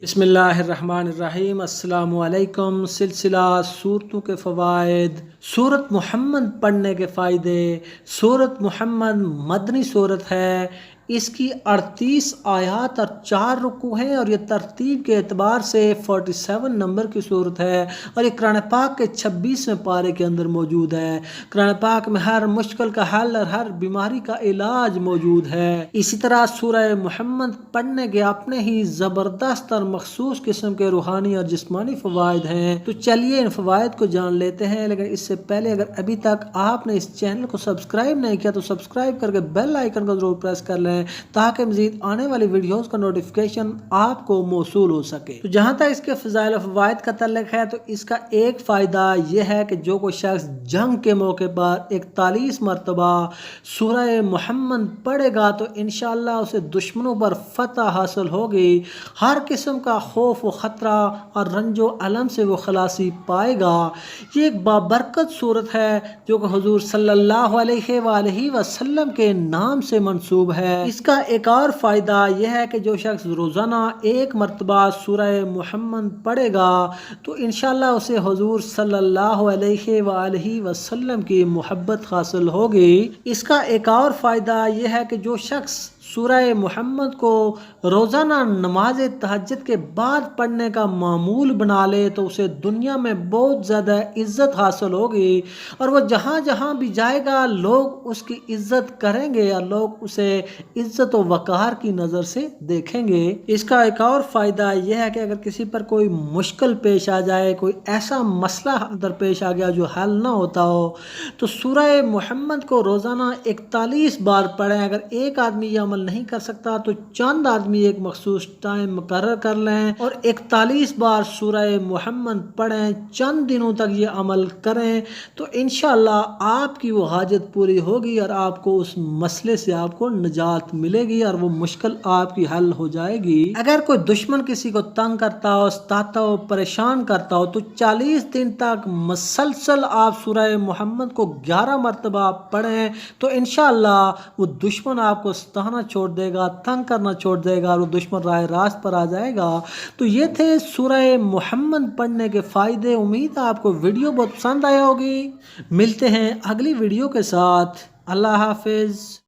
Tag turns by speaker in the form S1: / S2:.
S1: بسم اللہ الرحمن الرحیم۔ السلام علیکم۔ سلسلہ سورتوں کے فوائد، سورت محمد پڑھنے کے فائدے۔ سورت محمد مدنی سورت ہے، اس کی 38 آیات اور 4 رکوع ہیں، اور یہ ترتیب کے اعتبار سے 47 نمبر کی سورت ہے، اور یہ قرآن پاک کے 26ویں پارے کے اندر موجود ہے۔ قرآن پاک میں ہر مشکل کا حل اور ہر بیماری کا علاج موجود ہے۔ اسی طرح سورہ محمد پڑھنے کے اپنے ہی زبردست اور مخصوص قسم کے روحانی اور جسمانی فوائد ہیں، تو چلیے ان فوائد کو جان لیتے ہیں۔ لیکن اس سے پہلے اگر ابھی تک آپ نے اس چینل کو سبسکرائب نہیں کیا تو سبسکرائب کر کے بیل آئیکن کو ضرور پریس کر لیں، تاکہ مزید آنے والی ویڈیوز کا نوٹیفیکیشن آپ کو موصول ہو سکے۔ تو جہاں تک اس کے فضائل و فوائد کا تعلق ہے، تو اس کا ایک فائدہ یہ ہے کہ جو کوئی شخص جنگ کے موقع پر 41 مرتبہ سورہ محمد پڑھے گا تو انشاءاللہ اسے دشمنوں پر فتح حاصل ہوگی، ہر قسم کا خوف و خطرہ اور رنج و علم سے وہ خلاصی پائے گا۔ یہ ایک بابرکت صورت ہے جو کہ حضور صلی اللہ علیہ وآلہ وسلم کے نام سے منسوب ہے۔ اس کا ایک اور فائدہ یہ ہے کہ جو شخص روزانہ 1 مرتبہ سورہ محمد پڑھے گا تو انشاءاللہ اسے حضور صلی اللہ علیہ وآلہ وسلم کی محبت حاصل ہوگی۔ اس کا ایک اور فائدہ یہ ہے کہ جو شخص سورہ محمد کو روزانہ نماز تہجد کے بعد پڑھنے کا معمول بنا لے تو اسے دنیا میں بہت زیادہ عزت حاصل ہوگی، اور وہ جہاں جہاں بھی جائے گا لوگ اس کی عزت کریں گے اور لوگ اسے عزت و وقار کی نظر سے دیکھیں گے۔ اس کا ایک اور فائدہ یہ ہے کہ اگر کسی پر کوئی مشکل پیش آ جائے، کوئی ایسا مسئلہ درپیش آ گیا جو حل نہ ہوتا ہو، تو سورہ محمد کو روزانہ 41 بار پڑھیں۔ اگر ایک آدمی یہ عمل نہیں کر سکتا تو چند آدمی ایک مخصوص ٹائم مقرر کر لیں اور 41 بار سورہ محمد پڑھیں، چند دنوں تک یہ عمل کریں تو انشاءاللہ آپ کی وہ حاجت پوری ہوگی اور آپ کو اس مسئلے سے آپ کو نجات ملے گی اور وہ مشکل آپ کی حل ہو جائے گی۔ اگر کوئی دشمن کسی کو تنگ کرتا ہو، ستاتا ہو، پریشان کرتا ہو تو 40 دن تک مسلسل آپ سورہ محمد کو 11 مرتبہ پڑھیں تو انشاءاللہ وہ دشمن آپ کو ستانا چھوڑ دے گا، تنگ کرنا چھوڑ دے گا اور وہ دشمن راہ راست پر آ جائے گا۔ تو یہ تھے سورہ محمد پڑھنے کے فائدے۔ امید ہے آپ کو ویڈیو بہت پسند آیا ہوگی۔ ملتے ہیں اگلی ویڈیو کے ساتھ۔ اللہ حافظ۔